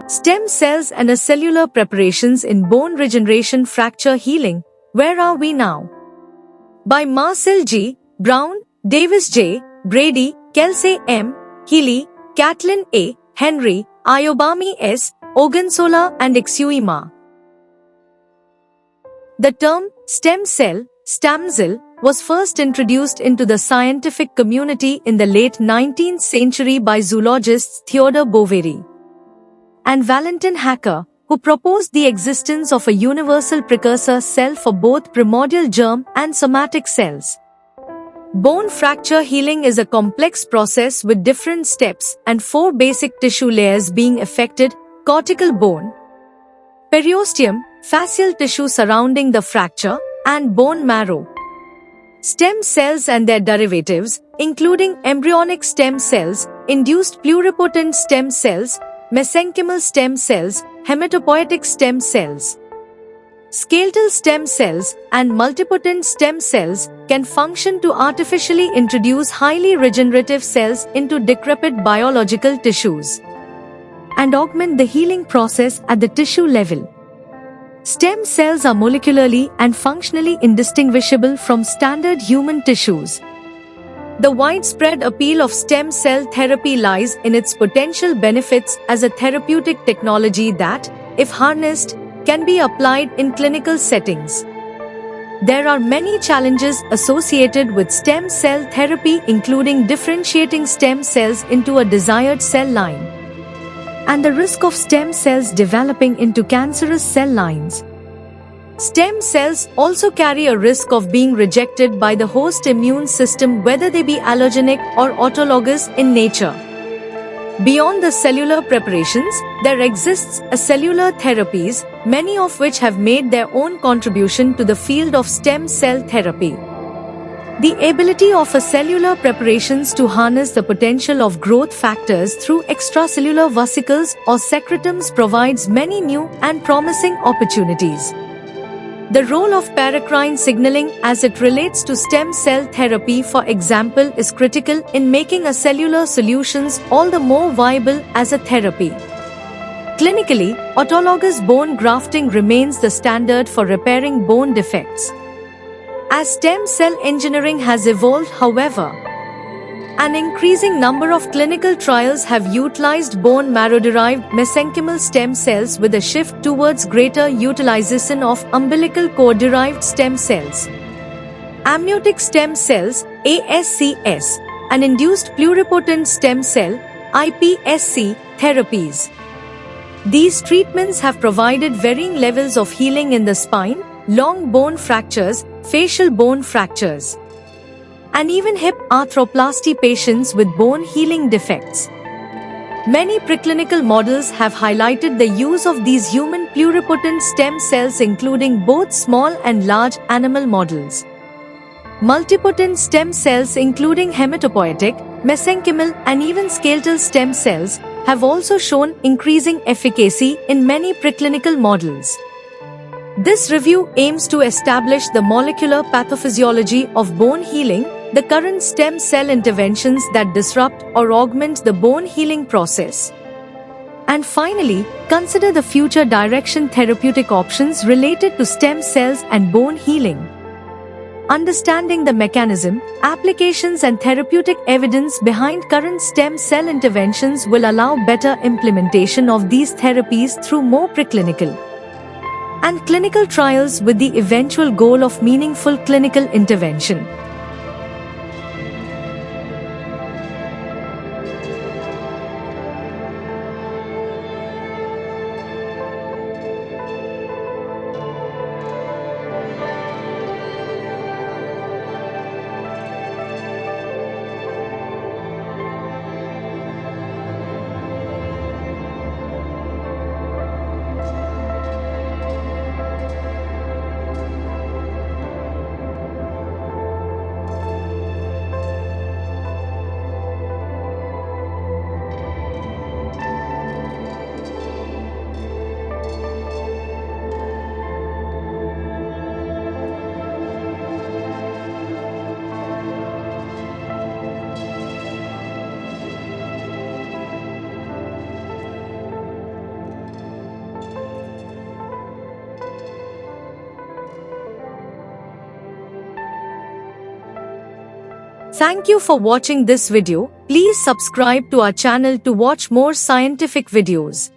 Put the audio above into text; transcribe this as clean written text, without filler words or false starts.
Stem cells and cellular preparations in bone regeneration fracture healing. Where are we now? By Marcel G. Brown, Davis J. Brady, Kelsey M. Healy, Kathleen A. Henry, Ayobami S. Ogunsola and Ixui Ma. The term stem cell, stamcell, was first introduced into the scientific community in the late 19th century by zoologists Theodore Boveri and Valentin Hacker, who proposed the existence of a universal precursor cell for both primordial germ and somatic cells. Bone fracture healing is a complex process with different steps and 4 basic tissue layers being affected: cortical bone, periosteum, fascial tissue surrounding the fracture, and bone marrow. Stem cells and their derivatives, including embryonic stem cells, induced pluripotent stem cells, mesenchymal stem cells, hematopoietic stem cells, skeletal stem cells, and multipotent stem cells, can function to artificially introduce highly regenerative cells into decrepit biological tissues and augment the healing process at the tissue level. Stem cells are molecularly and functionally indistinguishable from standard human tissues. The widespread appeal of stem cell therapy lies in its potential benefits as a therapeutic technology that, if harnessed, can be applied in clinical settings. There are many challenges associated with stem cell therapy, including differentiating stem cells into a desired cell line and the risk of stem cells developing into cancerous cell lines. Stem cells also carry a risk of being rejected by the host immune system, whether they be allogenic or autologous in nature. Beyond the cellular preparations, there exists cellular therapies, many of which have made their own contribution to the field of stem cell therapy. The ability of cellular preparations to harness the potential of growth factors through extracellular vesicles or secretome provides many new and promising opportunities. The role of paracrine signaling as it relates to stem cell therapy, for example, is critical in making cellular solutions all the more viable as a therapy. Clinically, autologous bone grafting remains the standard for repairing bone defects. As stem cell engineering has evolved, however, an increasing number of clinical trials have utilized bone marrow-derived mesenchymal stem cells, with a shift towards greater utilization of umbilical cord-derived stem cells, amniotic stem cells (ASCS), and induced pluripotent stem cell (iPSC) therapies. These treatments have provided varying levels of healing in the spine, long bone fractures, facial bone fractures, and even hip arthroplasty patients with bone healing defects. Many preclinical models have highlighted the use of these human pluripotent stem cells, including both small and large animal models. Multipotent stem cells, including hematopoietic, mesenchymal, and even skeletal stem cells, have also shown increasing efficacy in many preclinical models. This review aims to establish the molecular pathophysiology of bone healing, the current stem cell interventions that disrupt or augment the bone healing process, and finally, consider the future direction therapeutic options related to stem cells and bone healing. Understanding the mechanism, applications, and therapeutic evidence behind current stem cell interventions will allow better implementation of these therapies through more preclinical and clinical trials, with the eventual goal of meaningful clinical intervention. Thank you for watching this video. Please subscribe to our channel to watch more scientific videos.